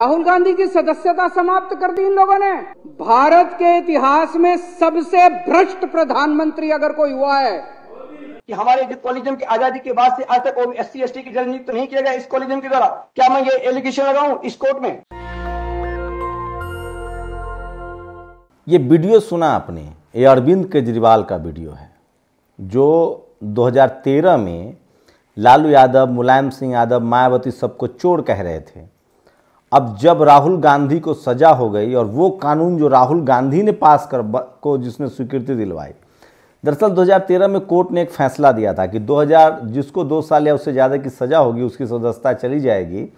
राहुल गांधी की सदस्यता समाप्त कर दी इन लोगों ने। भारत के इतिहास में सबसे भ्रष्ट प्रधानमंत्री अगर कोई हुआ है कि हमारे कॉलिजम की आजादी के बाद से आज तक SC/ST की जननियुक्त नहीं किया गया इस कॉलिजम के द्वारा, क्या मैं ये एलिगेशन लगाऊं इस कोर्ट में? ये वीडियो सुना आपने, ये अरविंद केजरीवाल का वीडियो है जो 2013 में लालू यादव, मुलायम सिंह यादव, मायावती सबको चोर कह रहे थे। अब जब राहुल गांधी को सजा हो गई और वो कानून जो राहुल गांधी ने पास कर को जिसने स्वीकृति दिलवाई, दरअसल 2013 में कोर्ट ने एक फैसला दिया था कि 2000 जिसको 2 साल या उससे ज़्यादा की सज़ा होगी उसकी सदस्यता चली जाएगी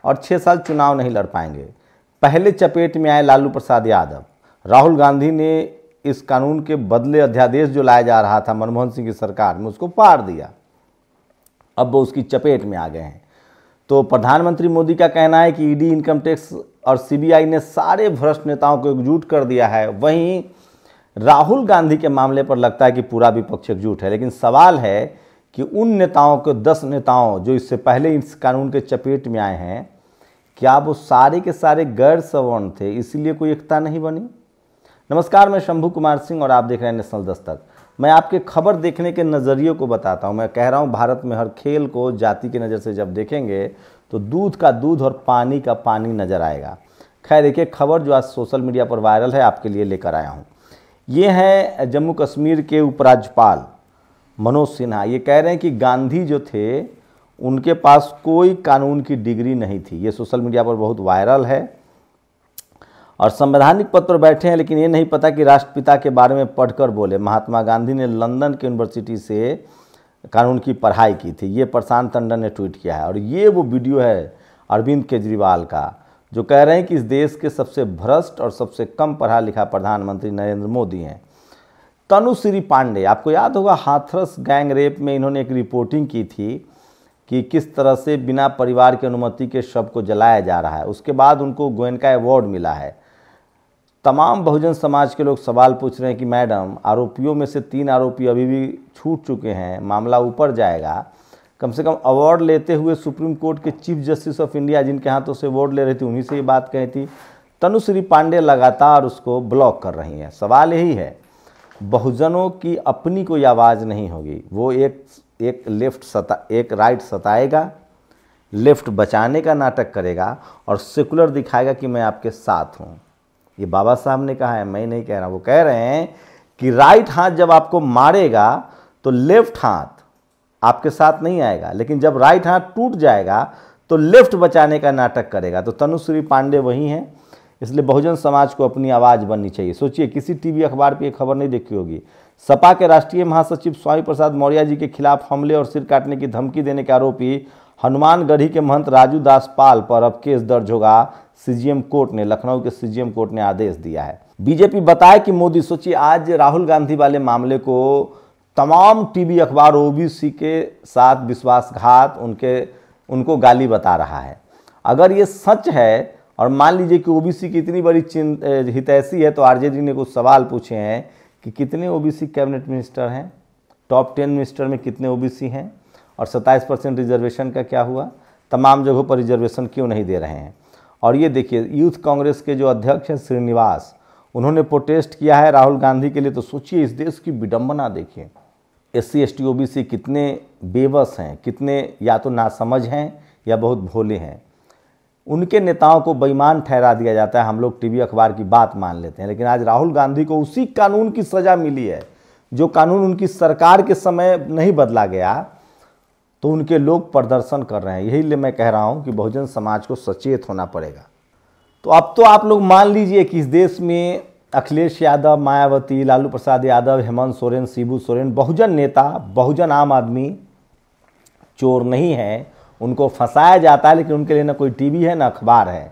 और 6 साल चुनाव नहीं लड़ पाएंगे। पहले चपेट में आए लालू प्रसाद यादव। राहुल गांधी ने इस कानून के बदले अध्यादेश जो लाया जा रहा था मनमोहन सिंह की सरकार में, उसको पार दिया। अब वो उसकी चपेट में आ गए हैं। तो प्रधानमंत्री मोदी का कहना है कि ईडी, इनकम टैक्स और CBI ने सारे भ्रष्ट नेताओं को एकजुट कर दिया है। वहीं राहुल गांधी के मामले पर लगता है कि पूरा विपक्ष एकजुट है। लेकिन सवाल है कि उन नेताओं को 10 नेताओं जो इससे पहले इस कानून के चपेट में आए हैं, क्या वो सारे के सारे गैर सवर्ण थे, इसीलिए कोई एकता नहीं बनी? नमस्कार, मैं शंभू कुमार सिंह और आप देख रहे हैं नेशनल दस्तक। मैं आपके खबर देखने के नज़रिए को बताता हूं। मैं कह रहा हूं भारत में हर खेल को जाति की नज़र से जब देखेंगे तो दूध का दूध और पानी का पानी नज़र आएगा। खैर, एक खबर जो आज सोशल मीडिया पर वायरल है आपके लिए लेकर आया हूं। ये है जम्मू कश्मीर के उपराज्यपाल मनोज सिन्हा। ये कह रहे हैं कि गांधी जो थे उनके पास कोई कानून की डिग्री नहीं थी। ये सोशल मीडिया पर बहुत वायरल है और संवैधानिक पद पर बैठे हैं, लेकिन ये नहीं पता कि राष्ट्रपिता के बारे में पढ़कर बोले। महात्मा गांधी ने लंदन की यूनिवर्सिटी से कानून की पढ़ाई की थी। ये प्रशांत टंडन ने ट्वीट किया है और ये वो वीडियो है अरविंद केजरीवाल का जो कह रहे हैं कि इस देश के सबसे भ्रष्ट और सबसे कम पढ़ा लिखा प्रधानमंत्री नरेंद्र मोदी हैं। तनुश्री पांडे, आपको याद होगा हाथरस गैंग रेप में इन्होंने एक रिपोर्टिंग की थी कि किस तरह से बिना परिवार की अनुमति के शव को जलाया जा रहा है। उसके बाद उनको गोयनका अवार्ड मिला है। तमाम बहुजन समाज के लोग सवाल पूछ रहे हैं कि मैडम, आरोपियों में से 3 आरोपी अभी भी छूट चुके हैं, मामला ऊपर जाएगा। कम से कम अवार्ड लेते हुए सुप्रीम कोर्ट के चीफ जस्टिस ऑफ इंडिया जिनके हाथों से अवार्ड ले रही थी, उन्हीं से ये बात कही थी। तनुश्री पांडे लगातार उसको ब्लॉक कर रही हैं। सवाल यही है, बहुजनों की अपनी कोई आवाज़ नहीं होगी। वो एक राइट सताएगा, लेफ्ट बचाने का नाटक करेगा और सेकुलर दिखाएगा कि मैं आपके साथ हूँ। ये बाबा साहब ने कहा है, मैं नहीं कह रहा। वो कह रहे हैं कि राइट हाथ जब आपको मारेगा तो लेफ्ट हाथ आपके साथ नहीं आएगा, लेकिन जब राइट हाथ टूट जाएगा तो लेफ्ट बचाने का नाटक करेगा। तो तनुश्री पांडे वही हैं। इसलिए बहुजन समाज को अपनी आवाज़ बननी चाहिए। सोचिए, किसी टीवी अखबार पे एक खबर नहीं देखी होगी, सपा के राष्ट्रीय महासचिव स्वामी प्रसाद मौर्य जी के खिलाफ हमले और सिर काटने की धमकी देने के आरोपी हनुमानगढ़ी के महंत राजू दास पाल पर अब केस दर्ज होगा। CGM कोर्ट ने, लखनऊ के CGM कोर्ट ने आदेश दिया है। बीजेपी बताए कि मोदी, सोचिए आज राहुल गांधी वाले मामले को तमाम टीवी अखबार OBC के साथ विश्वासघात, उनको गाली बता रहा है। अगर ये सच है और मान लीजिए कि OBC की इतनी बड़ी हितैषी है, तो RJD ने कुछ सवाल पूछे हैं कि कितने OBC कैबिनेट मिनिस्टर हैं, टॉप 10 मिनिस्टर में कितने OBC हैं और 27% रिजर्वेशन का क्या हुआ, तमाम जगहों पर रिजर्वेशन क्यों नहीं दे रहे हैं। और ये देखिए, यूथ कांग्रेस के जो अध्यक्ष हैं श्रीनिवास, उन्होंने प्रोटेस्ट किया है राहुल गांधी के लिए। तो सोचिए इस देश की विडंबना देखिए। SC/ST OBC कितने बेबस हैं, कितने या तो नासमझ हैं या बहुत भोले हैं। उनके नेताओं को बेईमान ठहरा दिया जाता है। हम लोग टीवी अखबार की बात मान लेते हैं, लेकिन आज राहुल गांधी को उसी कानून की सज़ा मिली है जो कानून उनकी सरकार के समय नहीं बदला गया, तो उनके लोग प्रदर्शन कर रहे हैं। यही लिए मैं कह रहा हूं कि बहुजन समाज को सचेत होना पड़ेगा। तो अब तो आप लोग मान लीजिए कि इस देश में अखिलेश यादव, मायावती, लालू प्रसाद यादव, हेमंत सोरेन, शिबू सोरेन, बहुजन नेता, बहुजन आम आदमी चोर नहीं है। उनको फंसाया जाता है, लेकिन उनके लिए ना कोई टीवी है ना अखबार है।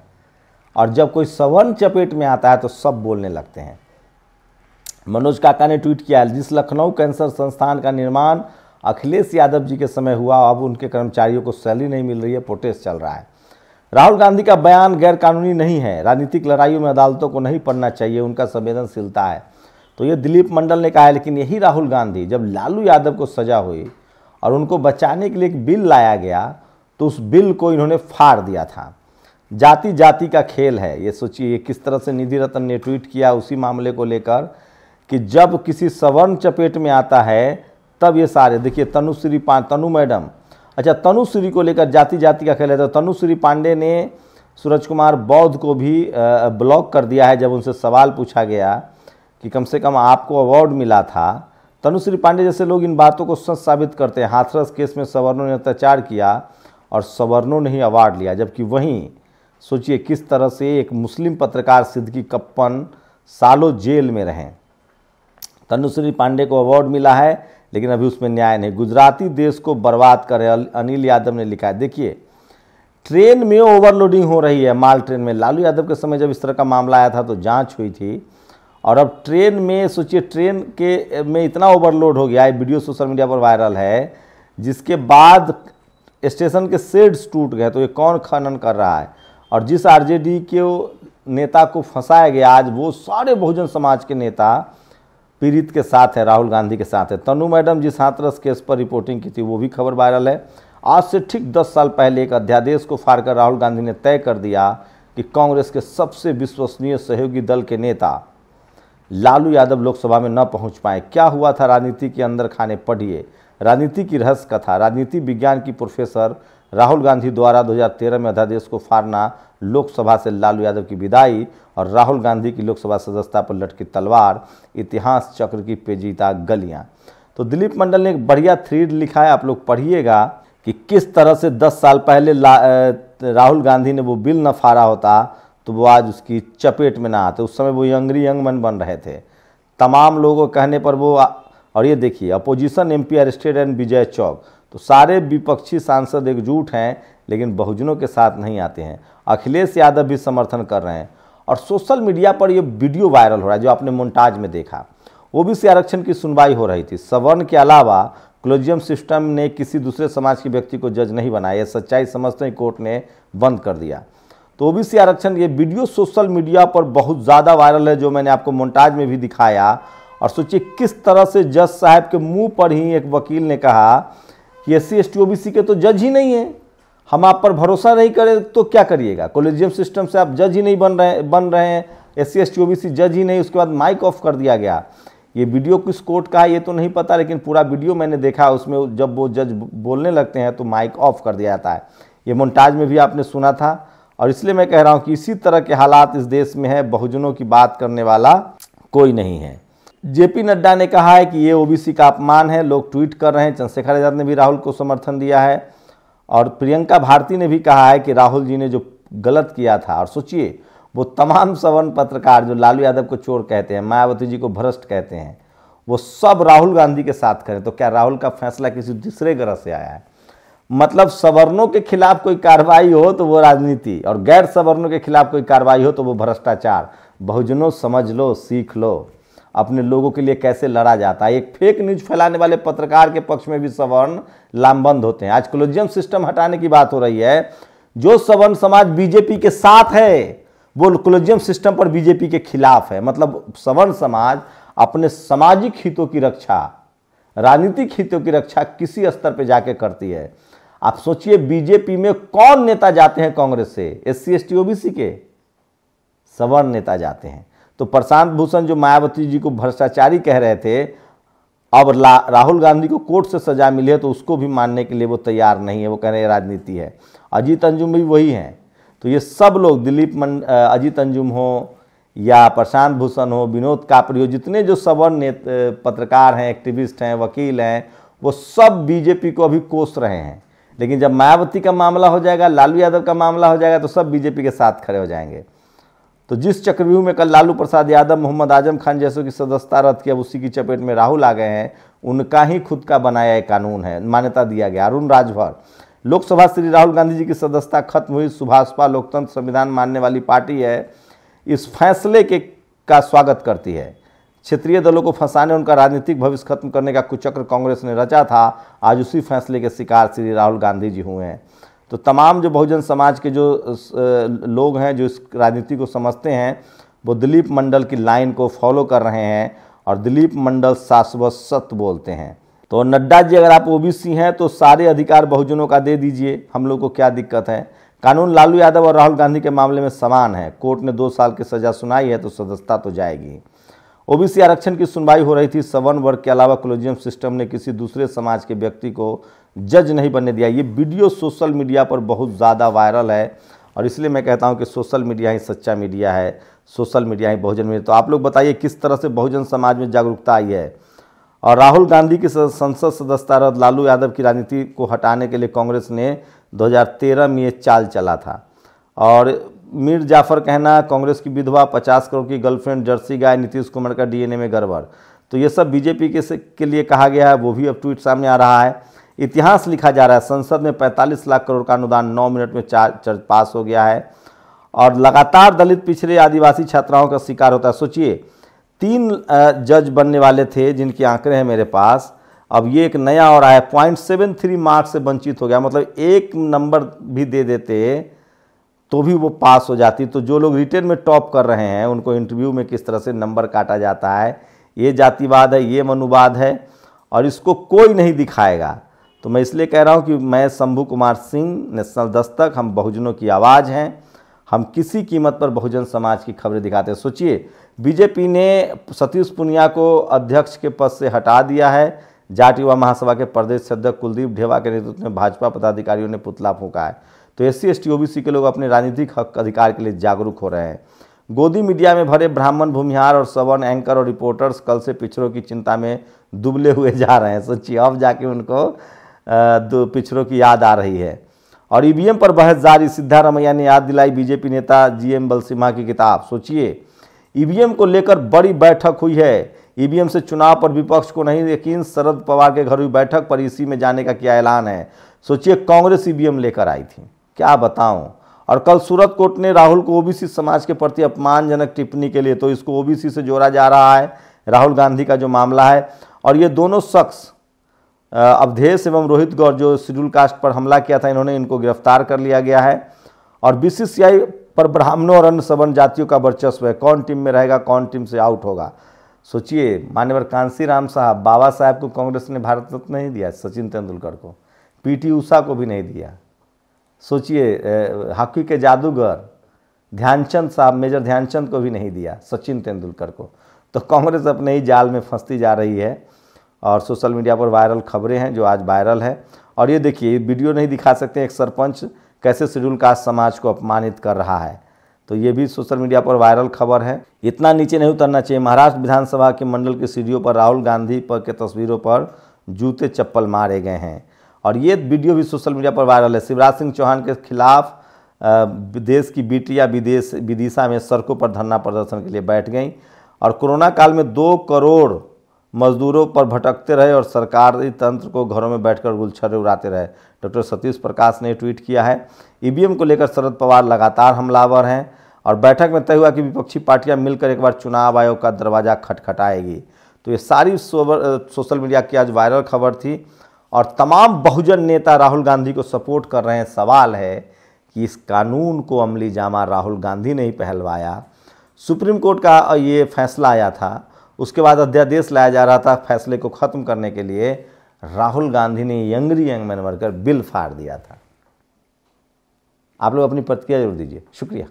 और जब कोई सवर्ण चपेट में आता है तो सब बोलने लगते हैं। मनोज काका ने ट्वीट किया, जिस लखनऊ कैंसर संस्थान का निर्माण अखिलेश यादव जी के समय हुआ, अब उनके कर्मचारियों को सैलरी नहीं मिल रही है, प्रोटेस्ट चल रहा है। राहुल गांधी का बयान गैर कानूनी नहीं है। राजनीतिक लड़ाइयों में अदालतों को नहीं पढ़ना चाहिए, उनका संवेदनशीलता है। तो ये दिलीप मंडल ने कहा है। लेकिन यही राहुल गांधी, जब लालू यादव को सजा हुई और उनको बचाने के लिए एक बिल लाया गया, तो उस बिल को इन्होंने फाड़ दिया था। जाति जाति का खेल है। ये सोचिए किस तरह से निधि रतन ने ट्वीट किया उसी मामले को लेकर कि जब किसी सवर्ण चपेट में आता है तब ये सारे, देखिए तनु मैडम, अच्छा तनुश्री को लेकर जाति जाति का खेल है। तो तनुश्री पांडे ने सूरज कुमार बौद्ध को भी ब्लॉक कर दिया है जब उनसे सवाल पूछा गया कि कम से कम आपको अवार्ड मिला था। तनुश्री पांडे जैसे लोग इन बातों को सच साबित करते हैं। हाथरस केस में सवर्णों ने अत्याचार किया और सवर्णों ने ही अवार्ड लिया, जबकि वहीं सोचिए किस तरह से एक मुस्लिम पत्रकार सिद्दीकी कप्पन सालों जेल में रहें। तनुश्री पांडे को अवार्ड मिला है लेकिन अभी उसमें न्याय नहीं। गुजराती देश को बर्बाद करे, अनिल यादव ने लिखा है। देखिए ट्रेन में ओवरलोडिंग हो रही है, माल ट्रेन में। लालू यादव के समय जब इस तरह का मामला आया था तो जांच हुई थी, और अब ट्रेन में सोचिए ट्रेन के में इतना ओवरलोड हो गया है, वीडियो सोशल मीडिया पर वायरल है, जिसके बाद स्टेशन के शेड्स टूट गए। तो ये कौन खनन कर रहा है? और जिस आरजेडी के नेता को फंसाया गया आज, वो सारे बहुजन समाज के नेता पीड़ित के साथ है, राहुल गांधी के साथ है। तनु मैडम जिस हाथरस केस पर रिपोर्टिंग की थी वो भी खबर वायरल है। आज से ठीक 10 साल पहले एक अध्यादेश को फाड़कर राहुल गांधी ने तय कर दिया कि कांग्रेस के सबसे विश्वसनीय सहयोगी दल के नेता लालू यादव लोकसभा में न पहुंच पाए। क्या हुआ था राजनीति के अंदर खाने, पढ़िए राजनीति की रहस्य कथा। राजनीति विज्ञान की प्रोफेसर राहुल गांधी द्वारा 2013 में अध्यादेश को फाड़ना, लोकसभा से लालू यादव की विदाई और राहुल गांधी की लोकसभा सदस्यता पर लटकी तलवार, इतिहास चक्र की पेचीदा गलियां। तो दिलीप मंडल ने एक बढ़िया थ्रेड लिखा है, आप लोग पढ़िएगा कि किस तरह से 10 साल पहले राहुल गांधी ने वो बिल न फाड़ा होता तो वो आज उसकी चपेट में ना आते। उस समय वो यंग मैन बन रहे थे। तमाम लोगों के कहने पर वो, और ये देखिए opposition MP arrested and Vijay Chowk, तो सारे विपक्षी सांसद एकजुट हैं लेकिन बहुजनों के साथ नहीं आते हैं। अखिलेश यादव भी समर्थन कर रहे हैं और सोशल मीडिया पर ये वीडियो वायरल हो रहा है जो आपने मोन्टाज में देखा। ओबीसी आरक्षण की सुनवाई हो रही थी। सवर्ण के अलावा कॉलेजियम सिस्टम ने किसी दूसरे समाज के व्यक्ति को जज नहीं बनाया, यह सच्चाई समझते ही कोर्ट ने बंद कर दिया। तो ओबीसी आरक्षण ये वीडियो सोशल मीडिया पर बहुत ज़्यादा वायरल है, जो मैंने आपको मोन्टाज में भी दिखाया। और सोचिए किस तरह से जज साहब के मुंह पर ही एक वकील ने कहा कि SC ST OBC के तो जज ही नहीं है, हम आप पर भरोसा नहीं करें तो क्या करिएगा। कॉलेजियम सिस्टम से आप जज ही नहीं बन रहे हैं, SC ST OBC जज ही नहीं। उसके बाद माइक ऑफ कर दिया गया। ये वीडियो किस कोर्ट का है ये तो नहीं पता, लेकिन पूरा वीडियो मैंने देखा, उसमें जब वो जज बोलने लगते हैं तो माइक ऑफ कर दिया जाता है। ये मोन्टाज में भी आपने सुना था। और इसलिए मैं कह रहा हूँ कि इसी तरह के हालात इस देश में है, बहुजनों की बात करने वाला कोई नहीं है। JP नड्डा ने कहा है कि ये OBC का अपमान है, लोग ट्वीट कर रहे हैं। चंद्रशेखर आजाद ने भी राहुल को समर्थन दिया है और प्रियंका भारती ने भी कहा है कि राहुल जी ने जो गलत किया था। और सोचिए वो तमाम सवर्ण पत्रकार जो लालू यादव को चोर कहते हैं, मायावती जी को भ्रष्ट कहते हैं, वो सब राहुल गांधी के साथ करें। तो क्या राहुल का फैसला किसी दूसरे ग्रह से आया है? मतलब सवर्णों के खिलाफ कोई कार्रवाई हो तो वो राजनीति, और गैर सवर्णों के खिलाफ कोई कार्रवाई हो तो वो भ्रष्टाचार। बहुजनों समझ लो, सीख लो अपने लोगों के लिए कैसे लड़ा जाता है। एक फेक न्यूज फैलाने वाले पत्रकार के पक्ष में भी सवर्ण लामबंद होते हैं। आज कॉलेजियम सिस्टम हटाने की बात हो रही है। जो सवर्ण समाज बीजेपी के साथ है वो कॉलेजियम सिस्टम पर बीजेपी के खिलाफ है। मतलब सवर्ण समाज अपने सामाजिक हितों की रक्षा, राजनीतिक हितों की रक्षा किसी स्तर पर जाके करती है। आप सोचिए बीजेपी में कौन नेता जाते हैं कांग्रेस से? SC ST OBC के सवर्ण नेता जाते हैं। तो प्रशांत भूषण जो मायावती जी को भ्रष्टाचारी कह रहे थे, अब राहुल गांधी को कोर्ट से सजा मिली है तो उसको भी मानने के लिए वो तैयार नहीं है। वो कह रहे हैं राजनीति है। अजीत अंजुम भी वही हैं। तो ये सब लोग अजीत अंजुम हो या प्रशांत भूषण हो, विनोद कापरी हो, जितने जो सवर्ण पत्रकार हैं, एक्टिविस्ट हैं, वकील हैं, वो सब बीजेपी को अभी कोस रहे हैं। लेकिन जब मायावती का मामला हो जाएगा, लालू यादव का मामला हो जाएगा तो सब बीजेपी के साथ खड़े हो जाएंगे। तो जिस चक्रव्यूह में कल लालू प्रसाद यादव, मोहम्मद आजम खान जैसों की सदस्यता रद्द किया, उसी की चपेट में राहुल आ गए हैं। उनका ही खुद का बनाया एक कानून है, मान्यता दिया गया। अरुण राजभर, लोकसभा श्री राहुल गांधी जी की सदस्यता खत्म हुई। सुभाषपा लोकतंत्र संविधान मानने वाली पार्टी है, इस फैसले का स्वागत करती है। क्षेत्रीय दलों को फंसाने, उनका राजनीतिक भविष्य खत्म करने का कुचक्र कांग्रेस ने रचा था। आज उसी फैसले के शिकार श्री राहुल गांधी जी हुए हैं। तो तमाम जो बहुजन समाज के जो लोग हैं, जो इस राजनीति को समझते हैं, वो दिलीप मंडल की लाइन को फॉलो कर रहे हैं और दिलीप मंडल शाश्वत सत्य बोलते हैं। तो नड्डा जी, अगर आप OBC हैं तो सारे अधिकार बहुजनों का दे दीजिए, हम लोग को क्या दिक्कत है। कानून लालू यादव और राहुल गांधी के मामले में समान है। कोर्ट ने 2 साल की सजा सुनाई है तो सदस्यता तो जाएगी। ओबीसी आरक्षण की सुनवाई हो रही थी। सवर्ण वर्ग के अलावा कॉलेजियम सिस्टम ने किसी दूसरे समाज के व्यक्ति को जज नहीं बनने दिया। ये वीडियो सोशल मीडिया पर बहुत ज़्यादा वायरल है और इसलिए मैं कहता हूं कि सोशल मीडिया ही सच्चा मीडिया है, सोशल मीडिया ही बहुजन मीडिया। तो आप लोग बताइए किस तरह से बहुजन समाज में जागरूकता आई है। और राहुल गांधी की संसद सदस्यता रद्द, लालू यादव की राजनीति को हटाने के लिए कांग्रेस ने 2013 में ये चाल चला था। और मीर जाफर कहना, कांग्रेस की विधवा 50 करोड़ की गर्लफ्रेंड जर्सी गाय, नीतीश कुमार का डीएनए में गड़बड़। तो ये सब बीजेपी के लिए कहा गया है, वो भी अब ट्वीट सामने आ रहा है। इतिहास लिखा जा रहा है। संसद में 45 लाख करोड़ का अनुदान 9 मिनट में पास हो गया है और लगातार दलित, पिछड़े, आदिवासी छात्राओं का शिकार होता है। सोचिए 3 जज बनने वाले थे जिनके आंकड़े हैं मेरे पास, अब ये एक नया और आया 0.73 मार्क्स से वंचित हो गया। मतलब 1 नंबर भी दे देते तो भी वो पास हो जाती। तो जो लोग रिटेन में टॉप कर रहे हैं उनको इंटरव्यू में किस तरह से नंबर काटा जाता है, ये जातिवाद है, ये मनुवाद है और इसको कोई नहीं दिखाएगा। तो मैं इसलिए कह रहा हूँ कि मैं शंभू कुमार सिंह, नेशनल दस्तक, हम बहुजनों की आवाज़ हैं। हम किसी कीमत पर बहुजन समाज की खबरें दिखाते हैं। सोचिए बीजेपी ने सतीश पूनिया को अध्यक्ष के पद से हटा दिया है। जाट युवा महासभा के प्रदेश अध्यक्ष कुलदीप ढेवा के नेतृत्व में भाजपा पदाधिकारियों ने पुतला फूंका है। तो SC ST OBC के लोग अपने राजनीतिक हक अधिकार के लिए जागरूक हो रहे हैं। गोदी मीडिया में भरे ब्राह्मण, भूमिहार और सवर्ण एंकर और रिपोर्टर्स कल से पिछड़ों की चिंता में दुबले हुए जा रहे हैं। सोचिए अब जाके उनको पिछड़ों की याद आ रही है। और EVM पर बहस जारी, सिद्धारमैया ने याद दिलाई बीजेपी नेता GM बलसिम्हा की किताब। सोचिए EVM को लेकर बड़ी बैठक हुई है। EVM से चुनाव पर विपक्ष को नहीं यकीन, शरद पवार के घर हुई बैठक पर इसी में जाने का क्या ऐलान है। सोचिए कांग्रेस EVM लेकर आई थी, क्या बताऊं। और कल सूरत कोर्ट ने राहुल को OBC समाज के प्रति अपमानजनक टिप्पणी के लिए, तो इसको OBC से जोड़ा जा रहा है, राहुल गांधी का जो मामला है। और ये दोनों शख्स अवधेश एवं रोहित गौर जो शेड्यूल कास्ट पर हमला किया था, इनको गिरफ्तार कर लिया गया है। और BCCI पर ब्राह्मणों और अन्य सवर्ण जातियों का वर्चस्व है, कौन टीम में रहेगा, कौन टीम से आउट होगा। सोचिए मान्यवर कांसी राम साहब, बाबा साहब को कांग्रेस ने भारत रत्न नहीं दिया, सचिन तेंदुलकर को, PT उषा को भी नहीं दिया। सोचिए हॉकी के जादूगर ध्यानचंद साहब, मेजर ध्यानचंद को भी नहीं दिया, सचिन तेंदुलकर को। तो कांग्रेस अपने ही जाल में फंसती जा रही है। और सोशल मीडिया पर वायरल खबरें हैं जो आज वायरल है। और ये देखिए वीडियो नहीं दिखा सकते, एक सरपंच कैसे शेड्यूल कास्ट समाज को अपमानित कर रहा है। तो ये भी सोशल मीडिया पर वायरल खबर है। इतना नीचे नहीं उतरना चाहिए। महाराष्ट्र विधानसभा के मंडल के सीढ़ियों पर राहुल गांधी पर के तस्वीरों पर जूते चप्पल मारे गए हैं और ये वीडियो भी सोशल मीडिया पर वायरल है। शिवराज सिंह चौहान के खिलाफ देश की बेटियां विदिशा में सड़कों पर धरना प्रदर्शन के लिए बैठ गईं और कोरोना काल में 2 करोड़ मजदूरों पर भटकते रहे और सरकारी तंत्र को घरों में बैठकर गुलछर्रे उड़ाते रहे। डॉक्टर सतीश प्रकाश ने ट्वीट किया है। EVM को लेकर शरद पवार लगातार हमलावर हैं और बैठक में तय हुआ कि विपक्षी पार्टियां मिलकर एक बार चुनाव आयोग का दरवाजा खटखटाएगी। तो ये सारी सोशल मीडिया की आज वायरल खबर थी और तमाम बहुजन नेता राहुल गांधी को सपोर्ट कर रहे हैं। सवाल है कि इस कानून को अमली जामा राहुल गांधी ने ही पहलवाया। सुप्रीम कोर्ट का ये फैसला आया था, उसके बाद अध्यादेश लाया जा रहा था फैसले को ख़त्म करने के लिए। राहुल गांधी ने यंगरी यंग मैन बनकर बिल फाड़ दिया था। आप लोग अपनी प्रतिक्रिया जरूर दीजिए। शुक्रिया।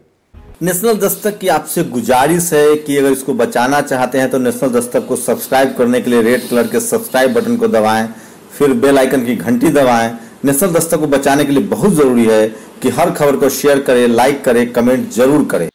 नेशनल दस्तक की आपसे गुजारिश है कि अगर इसको बचाना चाहते हैं तो नेशनल दस्तक को सब्सक्राइब करने के लिए रेड कलर के सब्सक्राइब बटन को दबाएं, फिर बेल आइकन की घंटी दबाएं। नेशनल दस्तक को बचाने के लिए बहुत जरूरी है कि हर खबर को शेयर करें, लाइक करें, कमेंट जरूर करें।